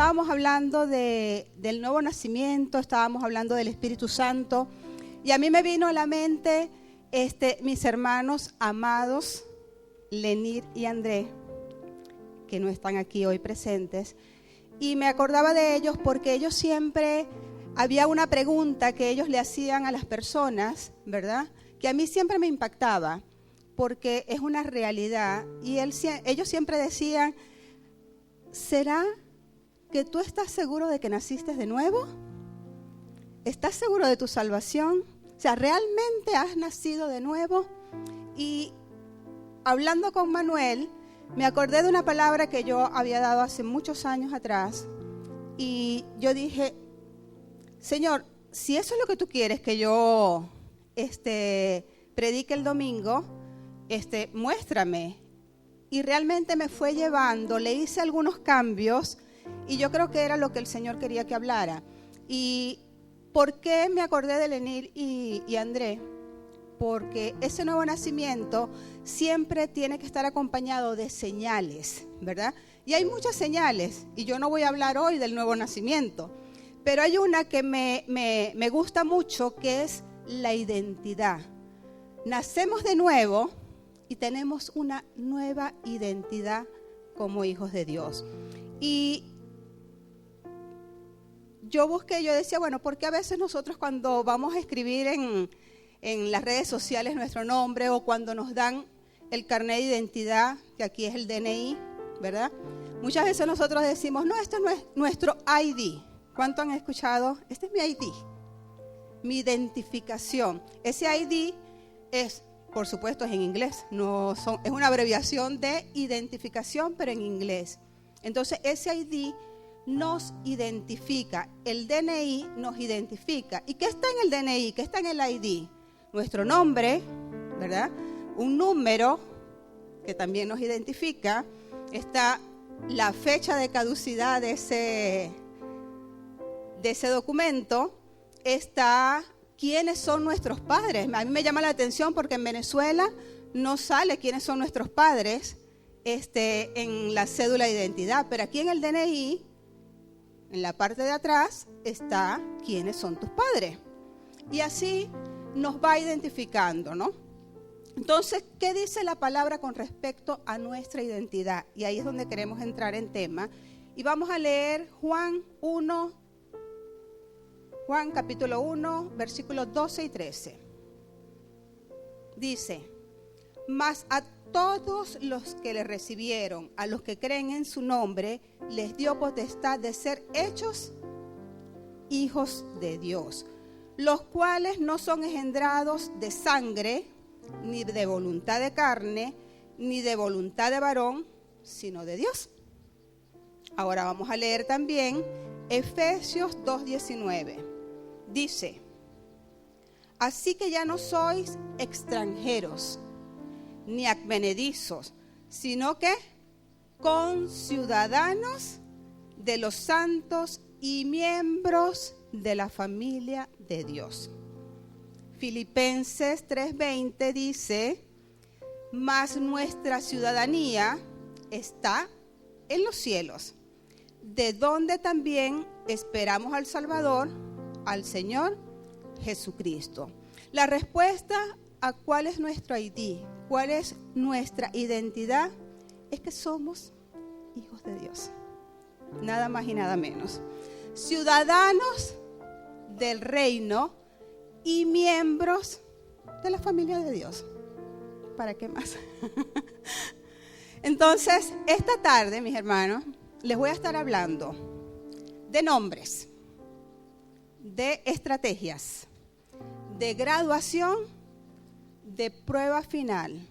estábamos hablando del nuevo nacimiento, estábamos hablando del Espíritu Santo, y a mí me vino a la mente mis hermanos amados, Lenir y André, que no están aquí hoy presentes, y me acordaba de ellos porque ellos siempre, había una pregunta que ellos le hacían a las personas, ¿verdad?, que a mí siempre me impactaba, porque es una realidad, y ellos siempre decían: ¿será que tú estás seguro de que naciste de nuevo? ¿Estás seguro de tu salvación? O sea, ¿realmente has nacido de nuevo? Y hablando con Manuel, me acordé de una palabra que yo había dado hace muchos años atrás, y yo dije: Señor, si eso es lo que tú quieres que yo predique el domingo, muéstrame. Y realmente me fue llevando, le hice algunos cambios y yo creo que era lo que el Señor quería que hablara. ¿Y por qué me acordé de Lenir y André? Porque ese nuevo nacimiento siempre tiene que estar acompañado de señales, ¿verdad? Y hay muchas señales, y yo no voy a hablar hoy del nuevo nacimiento, pero hay una que me gusta mucho, que es la identidad. Nacemos de nuevo y tenemos una nueva identidad como hijos de Dios. Y yo decía, bueno, porque a veces nosotros cuando vamos a escribir en las redes sociales nuestro nombre, o cuando nos dan el carnet de identidad, que aquí es el DNI, ¿verdad? Muchas veces nosotros decimos: no, esto no es nuestro ID. ¿Cuánto han escuchado? Este es mi ID, mi identificación. Ese ID es, por supuesto, es en inglés, es una abreviación de identificación, pero en inglés. Entonces, ese ID nos identifica, el DNI nos identifica. ¿Y qué está en el DNI? ¿Qué está en el ID? Nuestro nombre, ¿verdad? Un número que también nos identifica. Está la fecha de caducidad de ese documento. Está quiénes son nuestros padres. A mí me llama la atención porque en Venezuela no sale quiénes son nuestros padres en la cédula de identidad, pero aquí en el DNI, en la parte de atrás, está quiénes son tus padres. Y así nos va identificando, ¿no? Entonces, ¿qué dice la palabra con respecto a nuestra identidad? Y ahí es donde queremos entrar en tema. Y vamos a leer Juan capítulo 1, versículos 12 y 13. Dice: mas a todos los que le recibieron, a los que creen en su nombre, les dio potestad de ser hechos hijos de Dios, los cuales no son engendrados de sangre, ni de voluntad de carne, ni de voluntad de varón, sino de Dios. Ahora vamos a leer también Efesios 2:19. Dice: así que ya no sois extranjeros ni advenedizos, sino que conciudadanos de los santos y miembros de la familia de Dios. Filipenses 3:20 dice: mas nuestra ciudadanía está en los cielos, de donde también esperamos al Salvador, al Señor Jesucristo. La respuesta a cuál es nuestro ID, cuál es nuestra identidad, es que somos hijos de Dios. Nada más y nada menos. Ciudadanos del reino y miembros de la familia de Dios. ¿Para qué más? Entonces, esta tarde, mis hermanos, les voy a estar hablando de nombres, de estrategias, de graduación, de prueba final,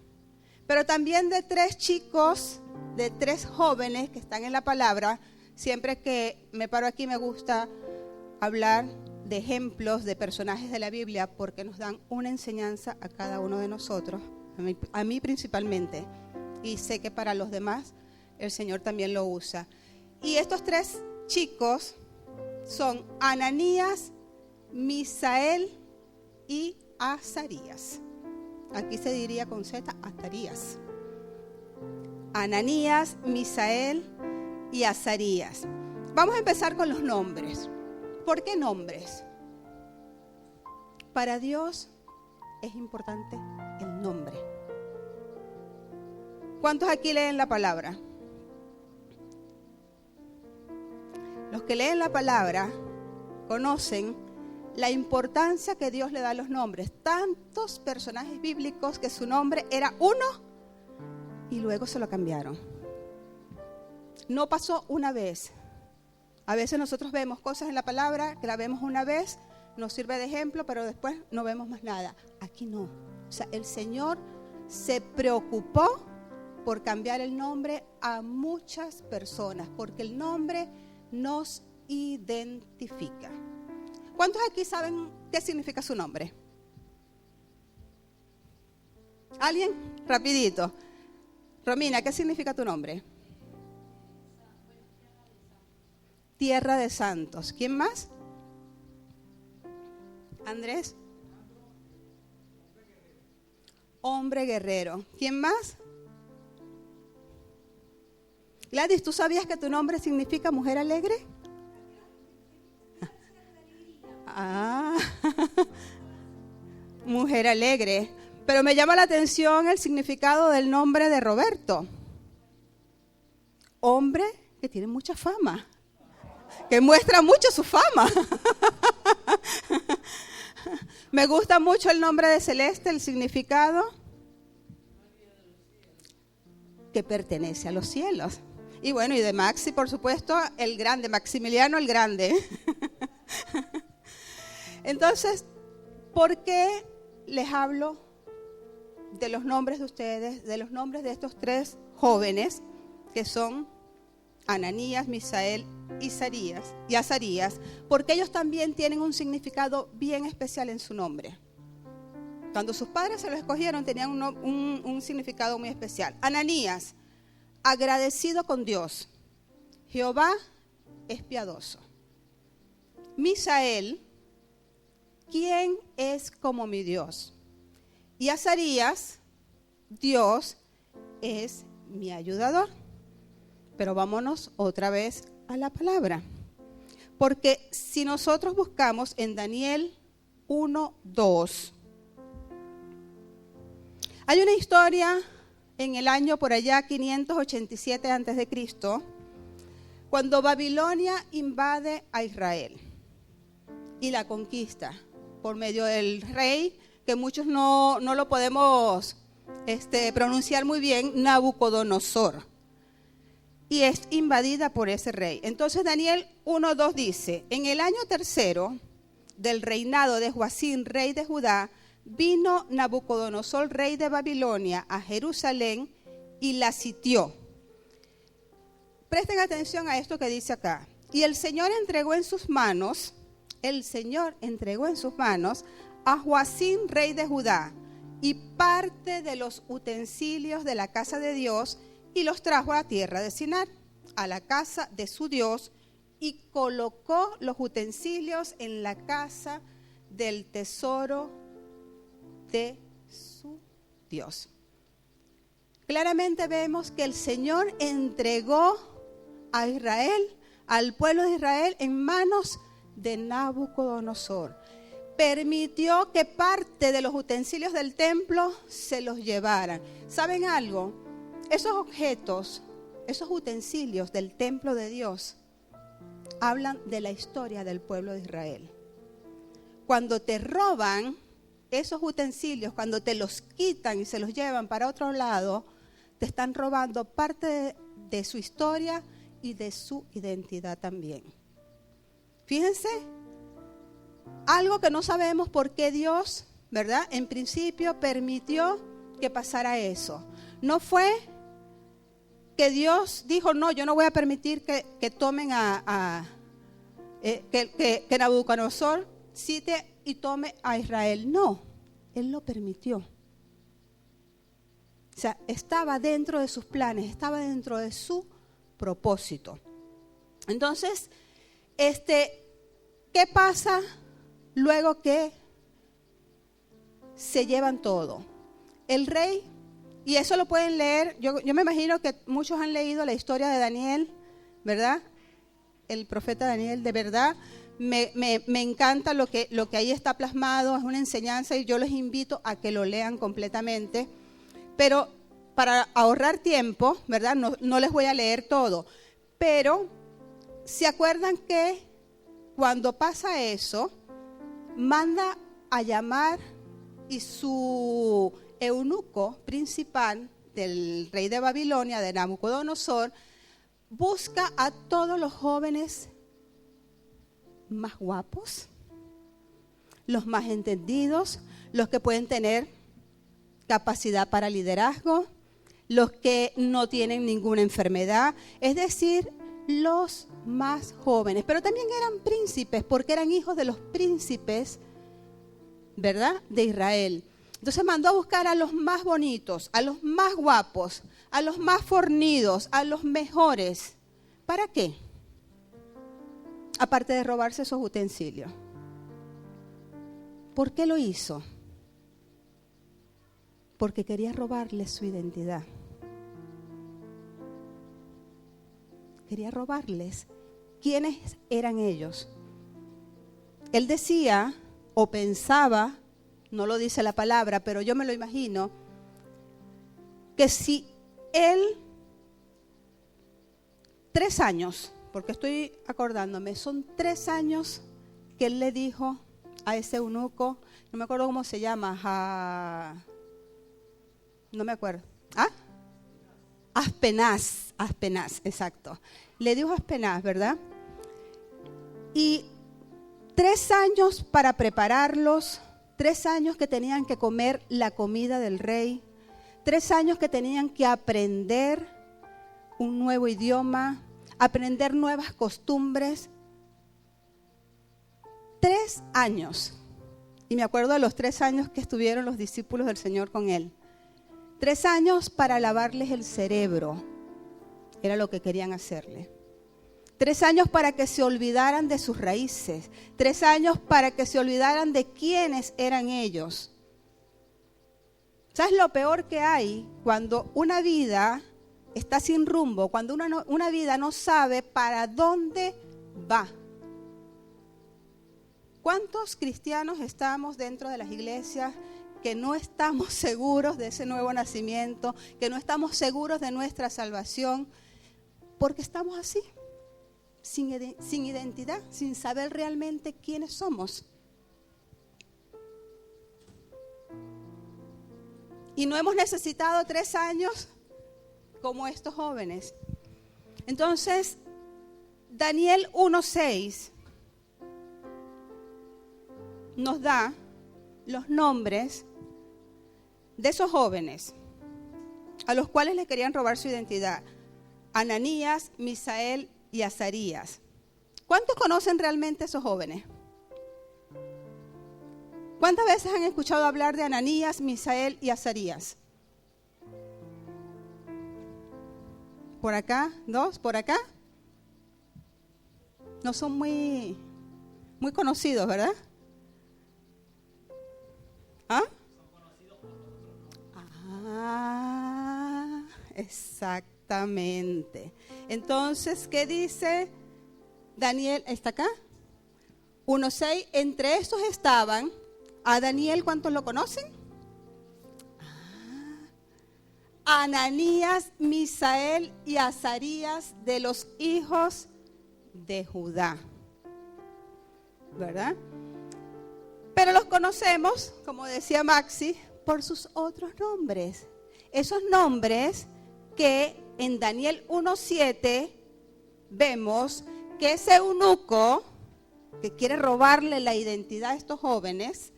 pero también de 3 chicos, de 3 jóvenes que están en la palabra. Siempre que me paro aquí me gusta hablar de ejemplos de personajes de la Biblia porque nos dan una enseñanza a cada uno de nosotros, a mí principalmente, y sé que para los demás el Señor también lo usa. Y estos 3 chicos son Ananías, Misael y Azarías. Aquí se diría con Z, Azarías. Ananías, Misael y Azarías. Vamos a empezar con los nombres. ¿Por qué nombres? Para Dios es importante el nombre. ¿Cuántos aquí leen la palabra? Los que leen la palabra conocen la importancia que Dios le da a los nombres. Tantos personajes bíblicos que su nombre era uno y luego se lo cambiaron. No pasó una vez. A veces nosotros vemos cosas en la palabra que la vemos una vez, nos sirve de ejemplo, pero después no vemos más nada. Aquí no. O sea, el Señor se preocupó por cambiar el nombre a muchas personas, porque el nombre nos identifica. ¿Cuántos aquí saben qué significa su nombre? ¿Alguien? Rapidito. Romina, ¿qué significa tu nombre? Tierra de Santos. ¿Quién más? Andrés. Hombre guerrero. ¿Quién más? Gladys, ¿tú sabías que tu nombre significa mujer alegre? Ah, mujer alegre. Pero me llama la atención el significado del nombre de Roberto. Hombre que tiene mucha fama, que muestra mucho su fama. Me gusta mucho el nombre de Celeste, el significado que pertenece a los cielos. Y bueno, y de Maxi, por supuesto, el grande, Maximiliano el Grande. Entonces, ¿por qué les hablo de los nombres de ustedes, de los nombres de estos tres jóvenes que son Ananías, Misael y Azarías? Porque ellos también tienen un significado bien especial en su nombre. Cuando sus padres se los escogieron, tenían un significado muy especial. Ananías, agradecido con Dios. Jehová es piadoso. Misael, ¿quién es como mi Dios? Y Azarías, Dios es mi ayudador. Pero vámonos otra vez a la palabra. Porque si nosotros buscamos en Daniel 1:2, hay una historia en el año por allá 587 a.C., cuando Babilonia invade a Israel y la conquista por medio del rey, que muchos no lo podemos pronunciar muy bien, Nabucodonosor. Y es invadida por ese rey. Entonces Daniel 1:2 dice: en el año tercero del reinado de Joacim, rey de Judá, vino Nabucodonosor, rey de Babilonia, a Jerusalén y la sitió. Presten atención a esto que dice acá. Y el Señor entregó en sus manos a Joacim, rey de Judá, y parte de los utensilios de la casa de Dios, y los trajo a la tierra de Sinar, a la casa de su Dios, y colocó los utensilios en la casa del tesoro de su Dios. Claramente vemos que el Señor entregó a Israel, al pueblo de Israel, en manos de Nabucodonosor. Permitió que parte de los utensilios del templo se los llevaran. ¿Saben algo? Esos objetos, esos utensilios del templo de Dios hablan de la historia del pueblo de Israel. Cuando te roban esos utensilios, cuando te los quitan y se los llevan para otro lado, te están robando parte de su historia y de su identidad también. Fíjense, algo que no sabemos por qué Dios, ¿verdad? En principio permitió que pasara eso. No fue que Dios dijo: no, yo no voy a permitir que tomen que Nabucodonosor cite y tome a Israel. No, Él lo permitió. O sea, estaba dentro de sus planes, estaba dentro de su propósito. Entonces, ¿qué pasa luego que se llevan todo? El rey, y eso lo pueden leer, yo me imagino que muchos han leído la historia de Daniel, ¿verdad? el profeta Daniel, de verdad, me encanta lo que ahí está plasmado, es una enseñanza y yo les invito a que lo lean completamente. Pero para ahorrar tiempo, ¿verdad? No les voy a leer todo, pero ¿se acuerdan que cuando pasa eso, manda a llamar y su eunuco principal del rey de Babilonia, de Nabucodonosor, busca a todos los jóvenes más guapos, los más entendidos, los que pueden tener capacidad para liderazgo, los que no tienen ninguna enfermedad, es decir, los más jóvenes, pero también eran príncipes, porque eran hijos de los príncipes, ¿verdad?, de Israel. Entonces mandó a buscar a los más bonitos, a los más guapos, a los más fornidos, a los mejores. ¿Para qué? Aparte de robarse esos utensilios. ¿Por qué lo hizo? Porque quería robarles su identidad. Quería robarles quiénes eran ellos. Él decía o pensaba, no lo dice la palabra, pero yo me lo imagino, que si él 3 años, porque estoy acordándome, son 3 años que él le dijo a ese eunuco, no me acuerdo cómo se llama, no me acuerdo, Aspenaz, exacto. Le dijo Aspenaz, ¿verdad? Y 3 años para prepararlos, 3 años que tenían que comer la comida del rey, 3 años que tenían que aprender un nuevo idioma, aprender nuevas costumbres. 3 años. Y me acuerdo de los 3 años que estuvieron los discípulos del Señor con él. 3 años para lavarles el cerebro, era lo que querían hacerle. 3 años para que se olvidaran de sus raíces. 3 años para que se olvidaran de quiénes eran ellos. ¿Sabes lo peor que hay? Cuando una vida está sin rumbo, cuando una vida no sabe para dónde va. ¿Cuántos cristianos estamos dentro de las iglesias que no estamos seguros de ese nuevo nacimiento, que no estamos seguros de nuestra salvación, porque estamos así, sin identidad, sin saber realmente quiénes somos? Y no hemos necesitado 3 años como estos jóvenes. Entonces, Daniel 1:6 nos da los nombres de esos jóvenes a los cuales les querían robar su identidad: Ananías, Misael y Azarías. ¿Cuántos conocen realmente esos jóvenes? ¿Cuántas veces han escuchado hablar de Ananías, Misael y Azarías? ¿Por acá? 2, por acá. No son muy conocidos, ¿verdad? Exactamente. Entonces, ¿qué dice Daniel? ¿Está acá? 1:6. Entre estos estaban a Daniel. ¿Cuántos lo conocen? Ananías, Misael y Azarías, de los hijos de Judá, ¿verdad? Pero los conocemos, como decía Maxi, por sus otros nombres. Esos nombres que en Daniel 1:7 vemos que ese eunuco que quiere robarle la identidad a estos jóvenes,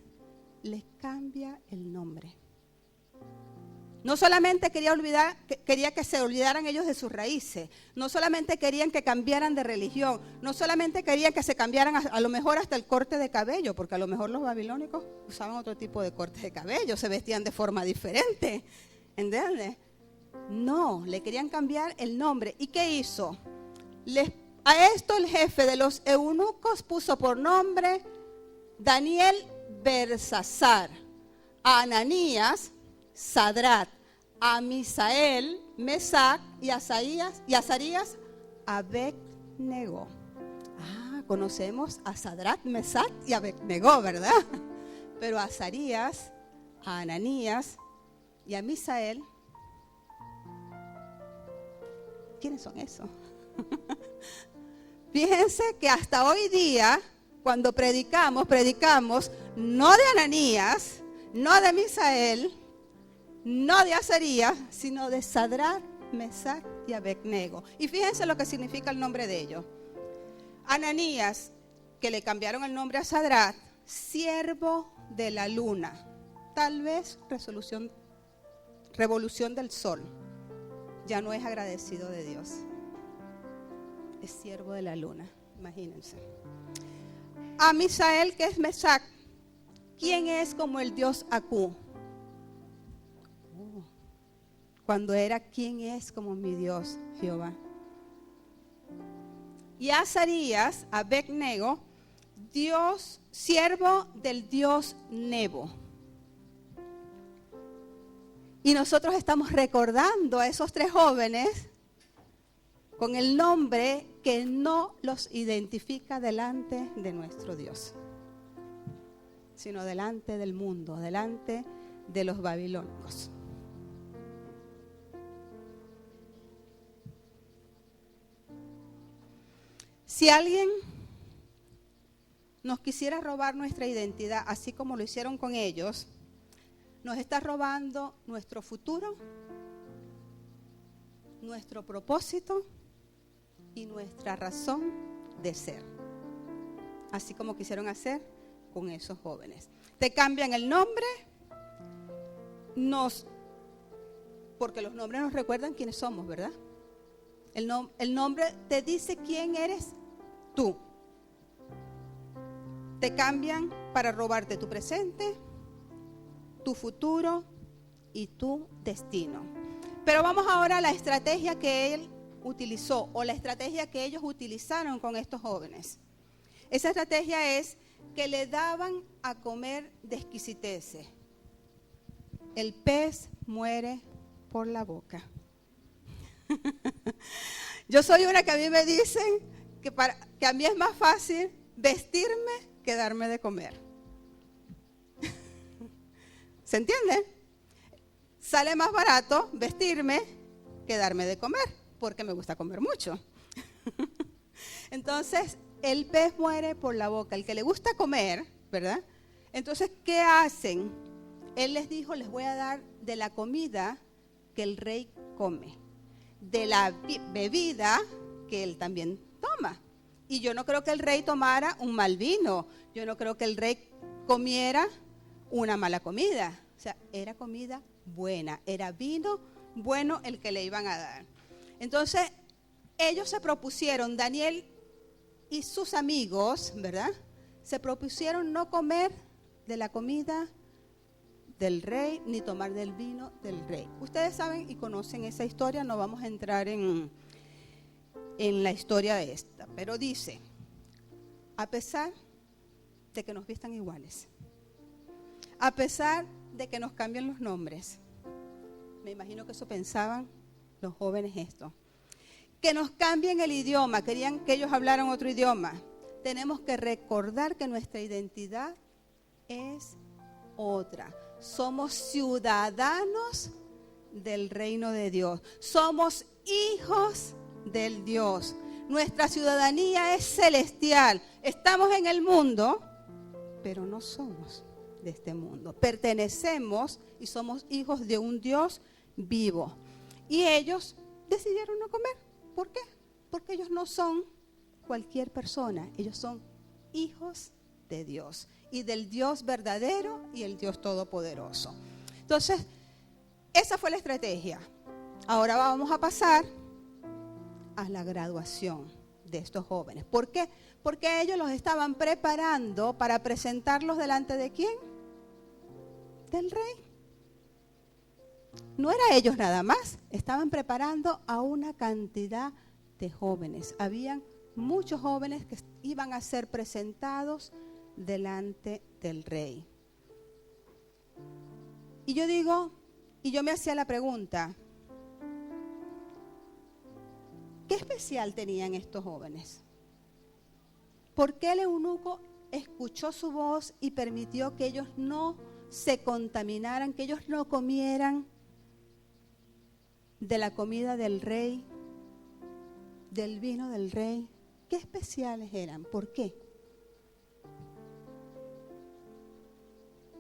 les cambia el nombre. No solamente quería que se olvidaran ellos de sus raíces, no solamente querían que cambiaran de religión, no solamente querían que se cambiaran a lo mejor hasta el corte de cabello, porque a lo mejor los babilónicos usaban otro tipo de corte de cabello, se vestían de forma diferente, ¿entiendes? No, le querían cambiar el nombre. ¿Y qué hizo? A esto el jefe de los eunucos puso por nombre Daniel Bersasar, a Ananías Sadrat, a Misael Mesac y a Azarías Abed-Nego. conocemos a Sadrach, Mesach y Abednego, ¿verdad? Pero a Azarías, a Ananías y a Misael, ¿quiénes son esos? Fíjense que hasta hoy día, cuando predicamos no de Ananías, no de Misael, no de Azarías, sino de Sadrach, Mesach y Abednego. Y fíjense lo que significa el nombre de ellos. Ananías, que le cambiaron el nombre a Sadrach, siervo de la luna, tal vez revolución del sol. Ya no es agradecido de Dios, es siervo de la luna, imagínense. A Misael, que es Mesach, ¿quién es como el dios Acú? Cuando era, ¿quién es como mi Dios, Jehová? Y a Azarías, a Abednego, Dios, siervo del dios Nebo. Y nosotros estamos recordando a esos tres jóvenes con el nombre que no los identifica delante de nuestro Dios, sino delante del mundo, delante de los babilónicos. Si alguien nos quisiera robar nuestra identidad, así como lo hicieron con ellos, nos está robando nuestro futuro, nuestro propósito y nuestra razón de ser. Así como quisieron hacer con esos jóvenes. Te cambian el nombre, porque los nombres nos recuerdan quiénes somos, ¿verdad? El nombre te dice quién eres tú. Te cambian para robarte tu presente, tu futuro y tu destino. Pero vamos ahora a la estrategia que él utilizó, o la estrategia que ellos utilizaron con estos jóvenes. Esa estrategia es que le daban a comer de exquisiteces. El pez muere por la boca. Yo soy una que a mí me dicen que a mí es más fácil vestirme que darme de comer. ¿Se entiende? Sale más barato vestirme que darme de comer, porque me gusta comer mucho. Entonces, el pez muere por la boca. El que le gusta comer, ¿verdad? Entonces, ¿qué hacen? Él les dijo, les voy a dar de la comida que el rey come, de la bebida que él también toma. Y yo no creo que el rey tomara un mal vino. Yo no creo que el rey comiera una mala comida. O sea, era comida buena, era vino bueno el que le iban a dar. Entonces, ellos se propusieron, Daniel y sus amigos, ¿verdad? Se propusieron no comer de la comida del rey, ni tomar del vino del rey. Ustedes saben y conocen esa historia, no vamos a entrar en la historia de esta, pero dice, a pesar de que nos vistan iguales, a pesar de que nos cambien los nombres, me imagino que eso pensaban los jóvenes esto, que nos cambien el idioma, querían que ellos hablaran otro idioma, tenemos que recordar que nuestra identidad es otra. Somos ciudadanos del reino de Dios. Somos hijos del Dios. Nuestra ciudadanía es celestial. Estamos en el mundo, pero no somos de este mundo. Pertenecemos y somos hijos de un Dios vivo. Y ellos decidieron no comer. ¿Por qué? Porque ellos no son cualquier persona. Ellos son hijos de Dios y del Dios verdadero y el Dios todopoderoso. Entonces, esa fue la estrategia. Ahora vamos a pasar a la graduación de estos jóvenes. ¿Por qué? Porque ellos los estaban preparando para presentarlos delante de ¿quién? Del rey. No era ellos nada más, estaban preparando a una cantidad de jóvenes. Habían muchos jóvenes que iban a ser presentados delante del rey. Y yo digo, y yo me hacía la pregunta, ¿qué especial tenían estos jóvenes? ¿Por qué el eunuco escuchó su voz y permitió que ellos no se contaminaran, que ellos no comieran de la comida del rey, del vino del rey? ¿Qué especiales eran? ¿Por qué?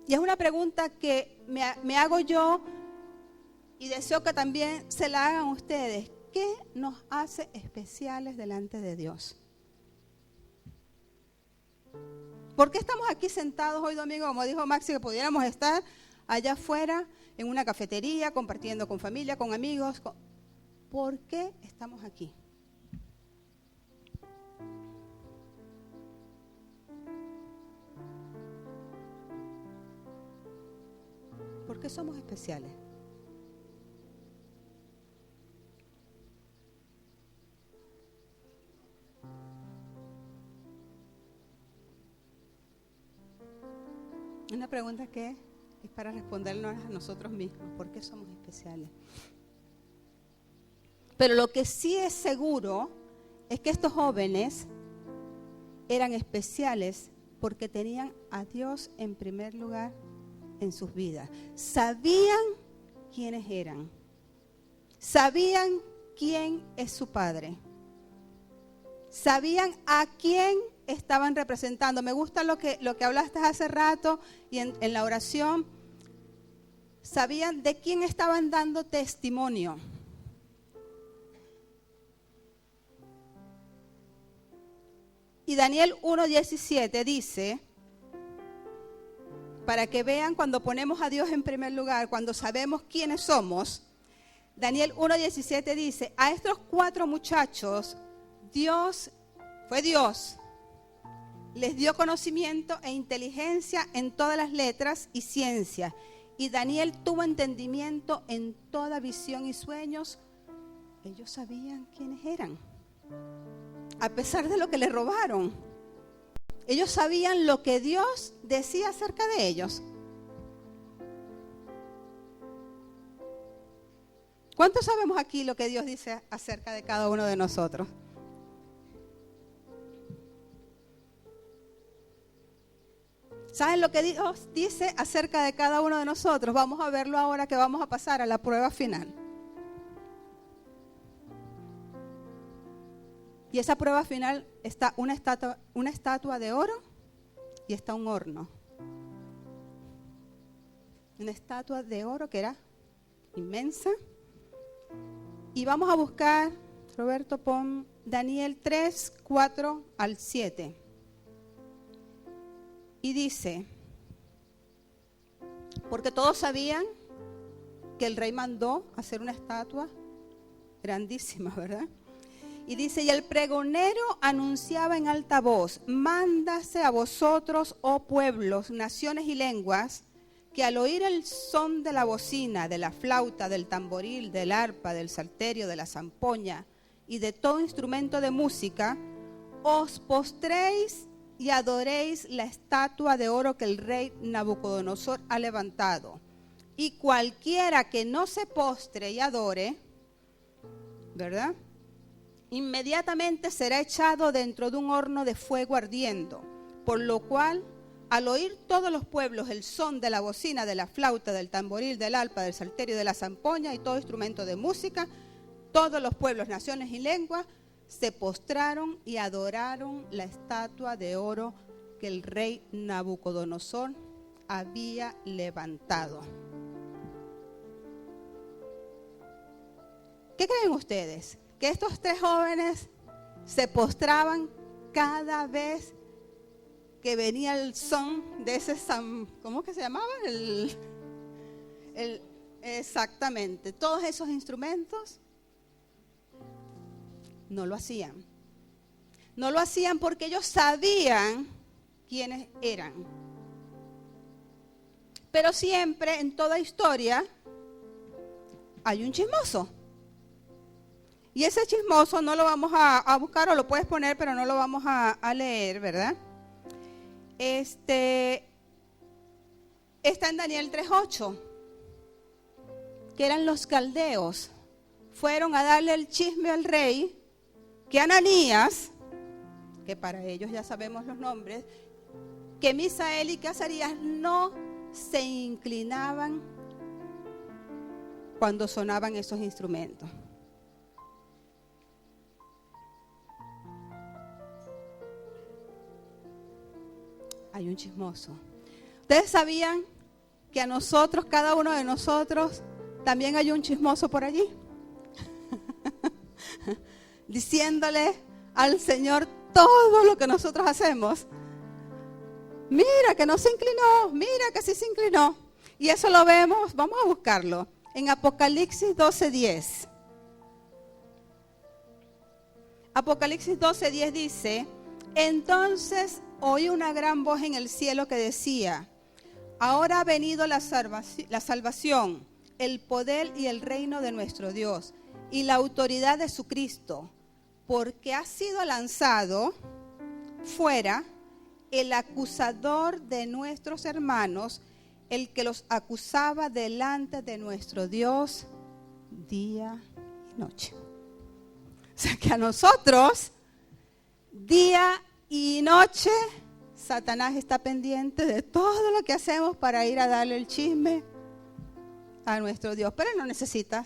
Y es una pregunta que me hago yo y deseo que también se la hagan ustedes. ¿Qué nos hace especiales delante de Dios? ¿Por qué estamos aquí sentados hoy domingo? Como dijo Maxi, que pudiéramos estar allá afuera en una cafetería, compartiendo con familia, con amigos. ¿Por qué estamos aquí? ¿Por qué somos especiales? Una pregunta que es para respondernos a nosotros mismos. ¿Por qué somos especiales? Pero lo que sí es seguro es que estos jóvenes eran especiales porque tenían a Dios en primer lugar en sus vidas. Sabían quiénes eran. Sabían quién es su padre. Sabían a quién estaban representando. Me gusta lo que hablaste hace rato y en la oración. Sabían de quién estaban dando testimonio. Y Daniel 1:17 dice, para que vean cuando ponemos a Dios en primer lugar, cuando sabemos quiénes somos, Daniel 1:17 dice, a estos 4 muchachos, Dios les dio conocimiento e inteligencia en todas las letras y ciencias. Y Daniel tuvo entendimiento en toda visión y sueños. Ellos sabían quiénes eran. A pesar de lo que le robaron, ellos sabían lo que Dios decía acerca de ellos. ¿Cuántos sabemos aquí lo que Dios dice acerca de cada uno de nosotros? ¿Saben lo que Dios dice acerca de cada uno de nosotros? Vamos a verlo ahora que vamos a pasar a la prueba final. Y esa prueba final está una estatua de oro y está un horno. Una estatua de oro que era inmensa. Y vamos a buscar, Roberto, pon Daniel 3, 4 al 7. Y dice, porque todos sabían que el rey mandó hacer una estatua grandísima, ¿verdad? Y dice, y el pregonero anunciaba en alta voz, mándase a vosotros, oh pueblos, naciones y lenguas, que al oír el son de la bocina, de la flauta, del tamboril, del arpa, del salterio, de la zampoña y de todo instrumento de música, os postréis y adoréis la estatua de oro que el rey Nabucodonosor ha levantado. Y cualquiera que no se postre y adore, ¿verdad?, inmediatamente será echado dentro de un horno de fuego ardiendo. Por lo cual, al oír todos los pueblos el son de la bocina, de la flauta, del tamboril, del arpa, del salterio, de la zampoña y todo instrumento de música, todos los pueblos, naciones y lenguas se postraron y adoraron la estatua de oro que el rey Nabucodonosor había levantado. ¿Qué creen ustedes? ¿Que estos 3 jóvenes se postraban cada vez que venía el son de ese ¿cómo que se llamaba? Exactamente, todos esos instrumentos? No lo hacían. No lo hacían porque ellos sabían quiénes eran. Pero siempre en toda historia hay un chismoso. Y ese chismoso no lo vamos a buscar, o lo puedes poner, pero no lo vamos a leer, ¿verdad? Está en Daniel 3:8, que eran los caldeos. Fueron a darle el chisme al rey que Ananías que para ellos ya sabemos los nombres, que Misael y que Azarías no se inclinaban cuando sonaban esos instrumentos. Hay un chismoso. ¿Ustedes sabían que a nosotros, cada uno de nosotros, también hay un chismoso por allí? Diciéndole al Señor todo lo que nosotros hacemos. Mira que no se inclinó, mira que sí se inclinó. Y eso lo vemos, vamos a buscarlo, en Apocalipsis 12:10. Apocalipsis 12:10 dice: entonces oí una gran voz en el cielo que decía: ahora ha venido la salvación, el poder y el reino de nuestro Dios y la autoridad de su Cristo, porque ha sido lanzado fuera el acusador de nuestros hermanos, el que los acusaba delante de nuestro Dios día y noche. O sea que a nosotros, día y noche, Satanás está pendiente de todo lo que hacemos para ir a darle el chisme a nuestro Dios. Pero él no necesita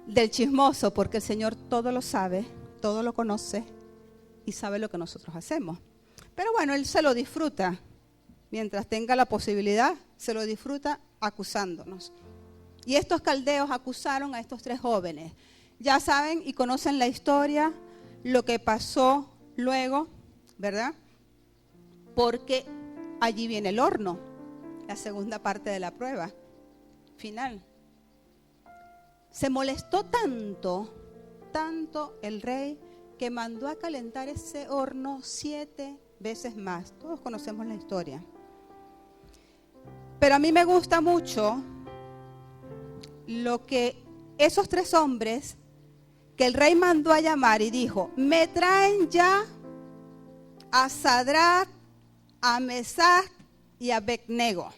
del chismoso, porque el Señor todo lo sabe, todo lo conoce y sabe lo que nosotros hacemos. Pero bueno, él se lo disfruta. Mientras tenga la posibilidad, se lo disfruta acusándonos. Y estos caldeos acusaron a estos tres jóvenes. Ya saben y conocen la historia, lo que pasó luego, ¿verdad? Porque allí viene el horno, la segunda parte de la prueba final. Se molestó tanto el rey, que mandó a calentar ese horno 7 veces más. Todos conocemos la historia. Pero a mí me gusta mucho lo que esos tres hombres que el rey mandó a llamar y dijo: me traen ya a Sadrach, a Mesach y a Abednego.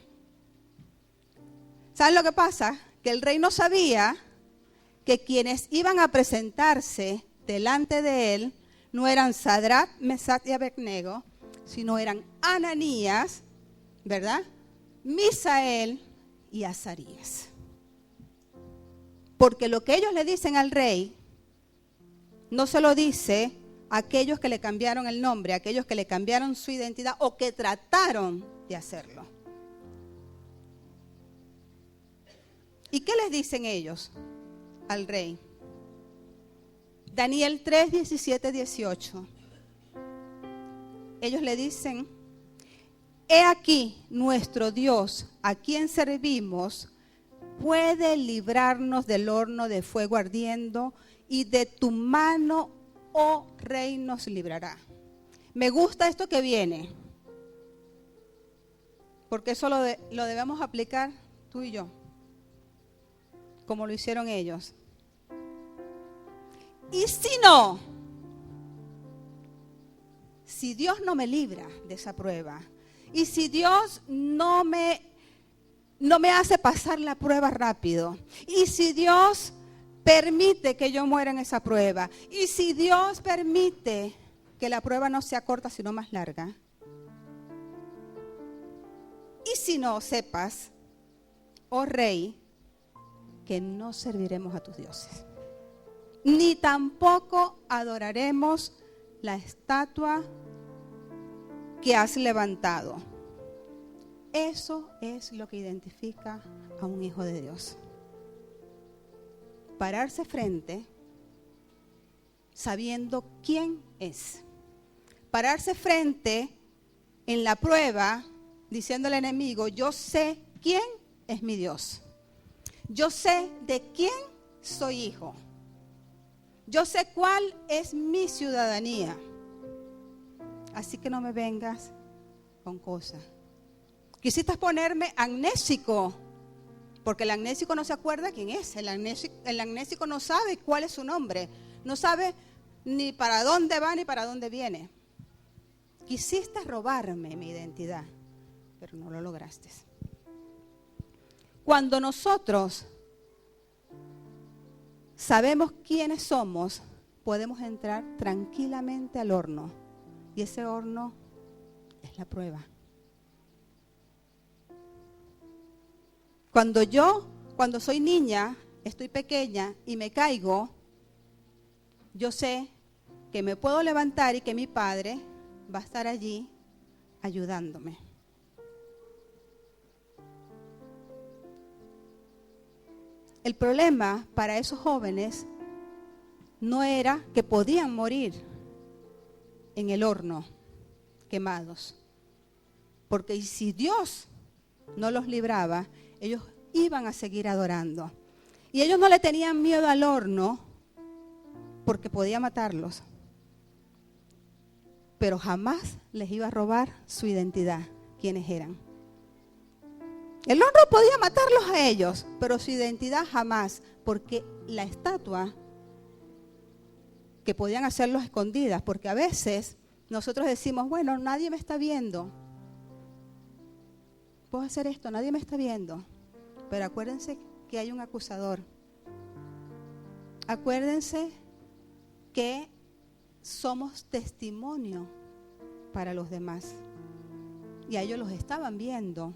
¿Saben lo que pasa? Que el rey no sabía que quienes iban a presentarse delante de él no eran Sadrach, Mesach y Abednego, sino eran Ananías, ¿verdad?, Misael y Azarías. Porque lo que ellos le dicen al rey no se lo dice a aquellos que le cambiaron el nombre, a aquellos que le cambiaron su identidad o que trataron de hacerlo. ¿Y qué les dicen ellos al rey? Daniel 3, 17, 18. Ellos le dicen: he aquí nuestro Dios, a quien servimos, puede librarnos del horno de fuego ardiendo, y de tu mano, oh rey, nos librará. Me gusta esto que viene, porque eso lo debemos aplicar tú y yo, como lo hicieron ellos. Y si no, si Dios no me libra de esa prueba, y si Dios no me hace pasar la prueba rápido, y si Dios permite que yo muera en esa prueba, y si Dios permite que la prueba no sea corta sino más larga, y si no, sepas, oh rey, que no serviremos a tus dioses, ni tampoco adoraremos la estatua que has levantado. Eso es lo que identifica a un hijo de Dios. Pararse frente sabiendo quién es. Pararse frente en la prueba diciendo al enemigo: yo sé quién es mi Dios. Yo sé de quién soy hijo. Yo sé cuál es mi ciudadanía. Así que no me vengas con cosas. Quisiste ponerme amnésico, porque el amnésico no se acuerda quién es. El amnésico no sabe cuál es su nombre. No sabe ni para dónde va ni para dónde viene. Quisiste robarme mi identidad, pero no lo lograste. Cuando nosotros sabemos quiénes somos, podemos entrar tranquilamente al horno Y ese horno es la prueba. Cuando soy niña, estoy pequeña y me caigo, yo sé que me puedo levantar y que mi padre va a estar allí ayudándome. El problema para esos jóvenes no era que podían morir en el horno quemados, porque si Dios no los libraba, ellos iban a seguir adorando. Y ellos no le tenían miedo al horno porque podía matarlos, pero jamás les iba a robar su identidad, quiénes eran. El horno podía matarlos a ellos, pero su identidad jamás, porque la estatua, que podían hacerlo escondidas, porque a veces nosotros decimos, bueno, nadie me está viendo. Puedo hacer esto, nadie me está viendo. Pero acuérdense que hay un acusador. Acuérdense que somos testimonio para los demás. Y a ellos los estaban viendo.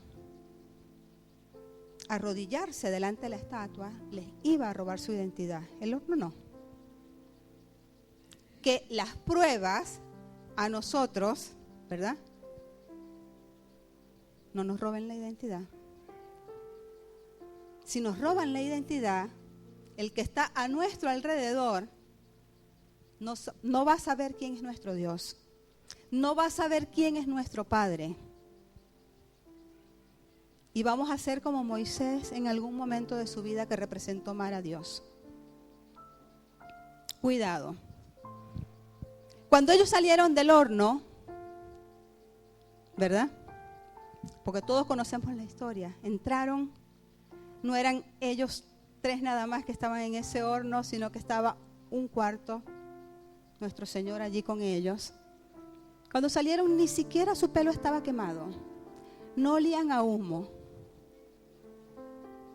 Arrodillarse delante de la estatua les iba a robar su identidad. El horno no. Que las pruebas a nosotros, ¿verdad?, no nos roben la identidad. Si nos roban la identidad, el que está a nuestro alrededor no va a saber quién es nuestro Dios. No va a saber quién es nuestro Padre. Y vamos a ser como Moisés en algún momento de su vida que representó mal a Dios. Cuidado. Cuando ellos salieron del horno, ¿verdad? Porque todos conocemos la historia. Entraron, no eran ellos 3 nada más que estaban en ese horno, sino que estaba un cuarto, nuestro Señor allí con ellos. Cuando salieron ni siquiera su pelo estaba quemado. No olían a humo.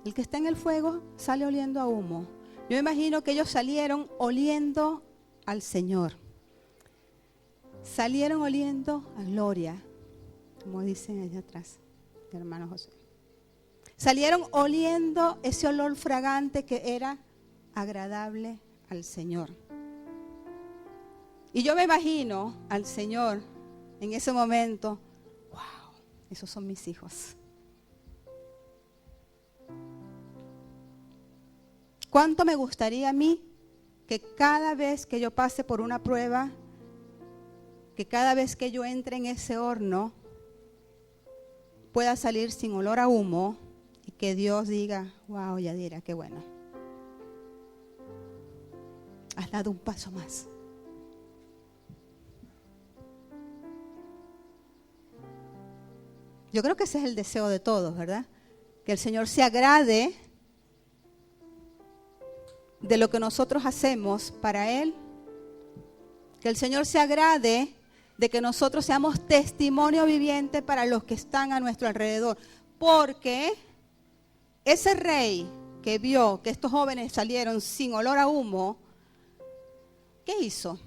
El que está en el fuego sale oliendo a humo. Yo me imagino que ellos salieron oliendo al Señor. Salieron oliendo a gloria, como dicen allá atrás, mi hermano José. Salieron oliendo ese olor fragante que era agradable al Señor. Y yo me imagino al Señor en ese momento, wow, esos son mis hijos. ¿Cuánto me gustaría a mí que cada vez que yo pase por una prueba, que cada vez que yo entre en ese horno, pueda salir sin olor a humo y que Dios diga, wow, Yadira, qué bueno. Has dado un paso más. Yo creo que ese es el deseo de todos, ¿verdad? Que el Señor se agrade de lo que nosotros hacemos para Él. Que el Señor se agrade de que nosotros seamos testimonio viviente para los que están a nuestro alrededor. Porque ese rey que vio que estos jóvenes salieron sin olor a humo, ¿qué hizo?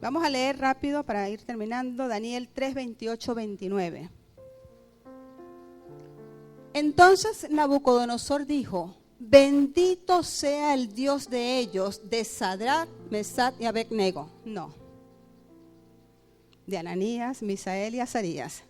Vamos a leer rápido para ir terminando. Daniel 3, 28, 29. Entonces Nabucodonosor dijo, bendito sea el Dios de ellos, de Sadrach, Mesach y Abednego. No. De Ananías, Misael y Azarías.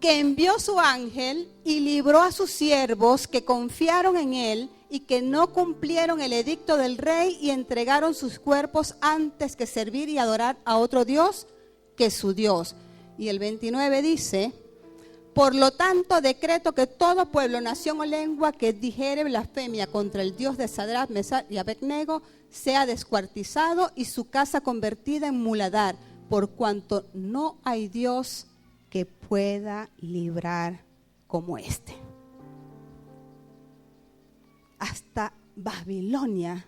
Que envió su ángel y libró a sus siervos que confiaron en él y que no cumplieron el edicto del rey y entregaron sus cuerpos antes que servir y adorar a otro Dios que su Dios. Y el 29 dice, por lo tanto decreto que todo pueblo, nación o lengua que dijere blasfemia contra el Dios de Sadrach, Mesach y Abednego sea descuartizado y su casa convertida en muladar, por cuanto no hay Dios que pueda librar como este. Hasta Babilonia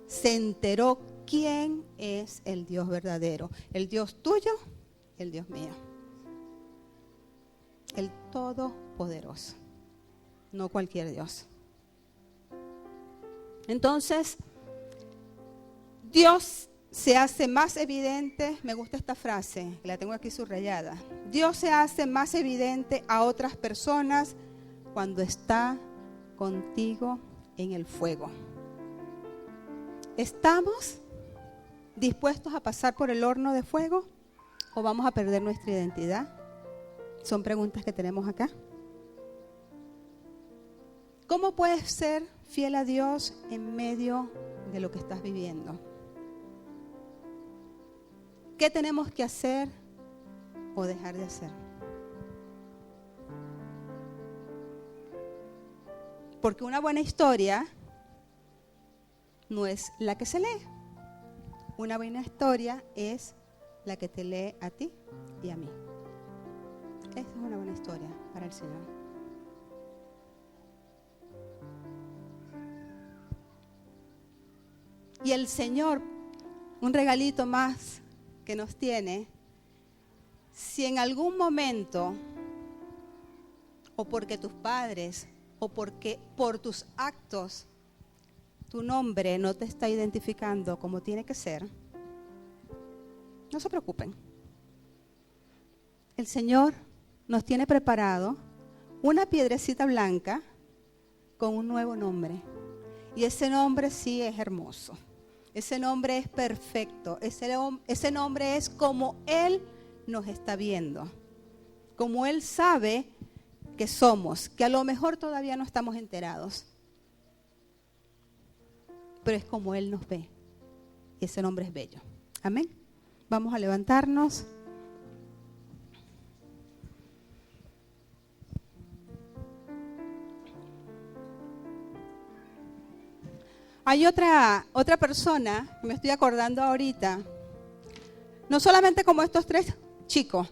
se enteró quién es el Dios verdadero. El Dios tuyo, el Dios mío. El Todopoderoso, no cualquier Dios. Entonces, Dios se hace más evidente, me gusta esta frase, la tengo aquí subrayada. Dios se hace más evidente a otras personas cuando está contigo en el fuego. ¿Estamos dispuestos a pasar por el horno de fuego o vamos a perder nuestra identidad? Son preguntas que tenemos acá. ¿Cómo puedes ser fiel a Dios en medio de lo que estás viviendo? ¿Qué tenemos que hacer o dejar de hacer? Porque una buena historia no es la que se lee. Una buena historia es la que te lee a ti y a mí. Esta es una buena historia para el Señor. Y el Señor, un regalito más que nos tiene, si en algún momento, o porque tus padres, o porque por tus actos, tu nombre no te está identificando como tiene que ser, no se preocupen. El Señor nos tiene preparado una piedrecita blanca con un nuevo nombre. Y ese nombre sí es hermoso. Ese nombre es perfecto. Ese nombre es como Él nos está viendo. Como Él sabe que somos, que a lo mejor todavía no estamos enterados. Pero es como Él nos ve. Y ese nombre es bello. Amén. Vamos a levantarnos. Hay otra persona, me estoy acordando ahorita, no solamente como estos tres chicos,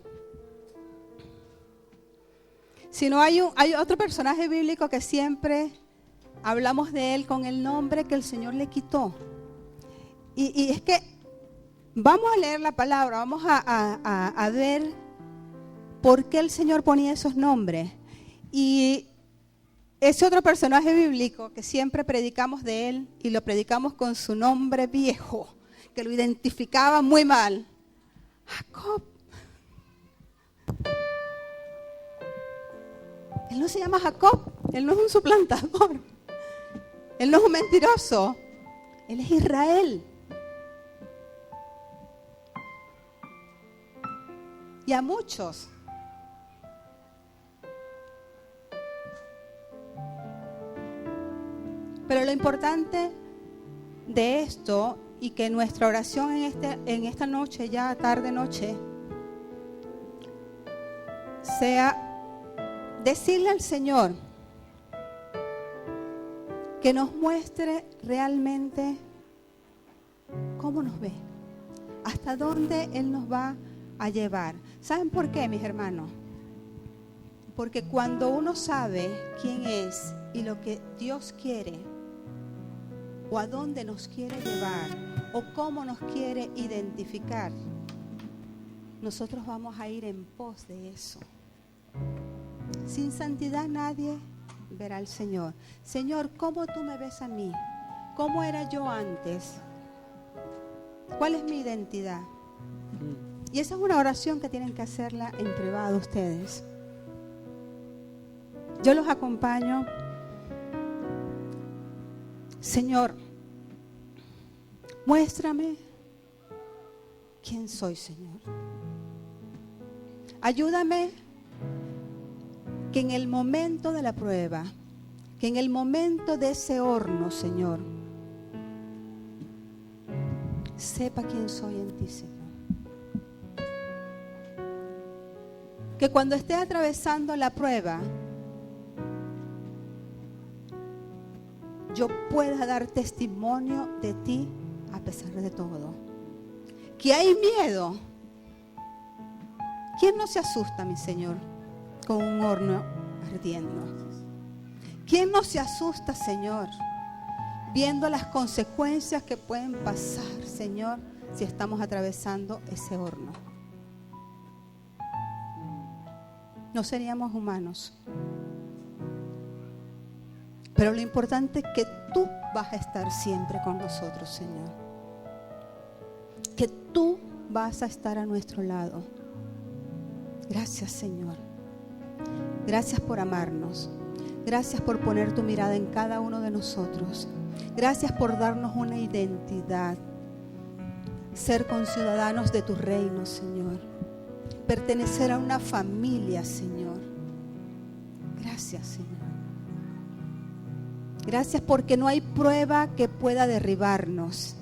sino hay otro personaje bíblico que siempre hablamos de él con el nombre que el Señor le quitó. Y es que vamos a leer la palabra, vamos a ver por qué el Señor ponía esos nombres. Y ese otro personaje bíblico que siempre predicamos de él y lo predicamos con su nombre viejo, que lo identificaba muy mal. Jacob. Él no se llama Jacob, él no es un suplantador, él no es un mentiroso, él es Israel. Y a muchos pero lo importante de esto y que nuestra oración en esta noche, ya tarde noche, sea decirle al Señor que nos muestre realmente cómo nos ve, hasta dónde Él nos va a llevar. ¿Saben por qué, mis hermanos? Porque cuando uno sabe quién es y lo que Dios quiere, o a dónde nos quiere llevar, o cómo nos quiere identificar, nosotros vamos a ir en pos de eso. Sin santidad nadie verá al Señor. Señor, ¿cómo tú me ves a mí? ¿Cómo era yo antes? ¿Cuál es mi identidad? Y esa es una oración que tienen que hacerla en privado ustedes. Yo los acompaño. Señor, muéstrame quién soy, Señor. Ayúdame que en el momento de la prueba, que en el momento de ese horno, Señor, sepa quién soy en ti, Señor. Que cuando esté atravesando la prueba, yo pueda dar testimonio de ti a pesar de todo. Que hay miedo. ¿Quién no se asusta, mi Señor, con un horno ardiendo? ¿Quién no se asusta, Señor, viendo las consecuencias que pueden pasar, Señor, si estamos atravesando ese horno? No seríamos humanos. Pero lo importante es que tú vas a estar siempre con nosotros, Señor. tú vas a estar a nuestro lado. Gracias, Señor. Gracias por amarnos. Gracias por poner tu mirada en cada uno de nosotros. Gracias por darnos una identidad. Ser conciudadanos de tu reino, Señor. Pertenecer a una familia, Señor. Gracias, Señor. Gracias porque no hay prueba que pueda derribarnos,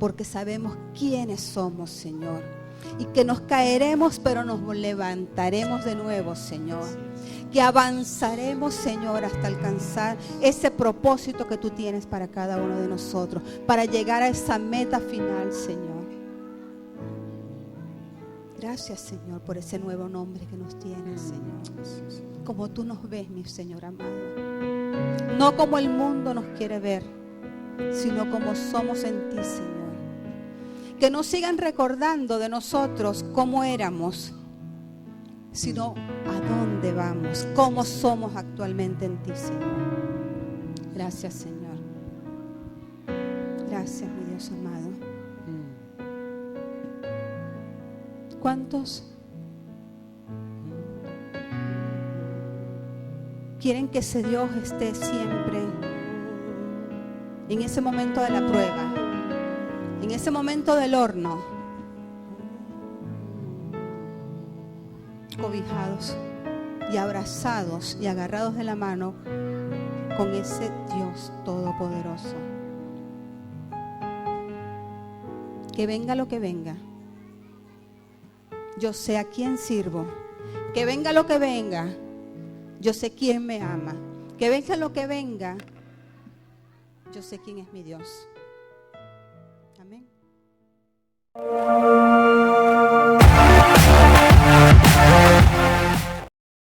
porque sabemos quiénes somos, Señor, y que nos caeremos, pero nos levantaremos de nuevo, Señor, que avanzaremos, Señor, hasta alcanzar ese propósito que tú tienes para cada uno de nosotros, para llegar a esa meta final, Señor. Gracias, Señor, por ese nuevo nombre que nos tienes, Señor, como tú nos ves, mi Señor amado. No como el mundo nos quiere ver, sino como somos en ti, Señor. Que no sigan recordando de nosotros cómo éramos, sino a dónde vamos, cómo somos actualmente en ti, Señor. Gracias, Señor. Gracias, mi Dios amado. ¿Cuántos quieren que ese Dios esté siempre en ese momento de la prueba, en ese momento del horno, cobijados y abrazados y agarrados de la mano con ese Dios todopoderoso? Que venga lo que venga, yo sé a quién sirvo. Que venga lo que venga, yo sé quién me ama. Que venga lo que venga, yo sé quién es mi Dios. Amén.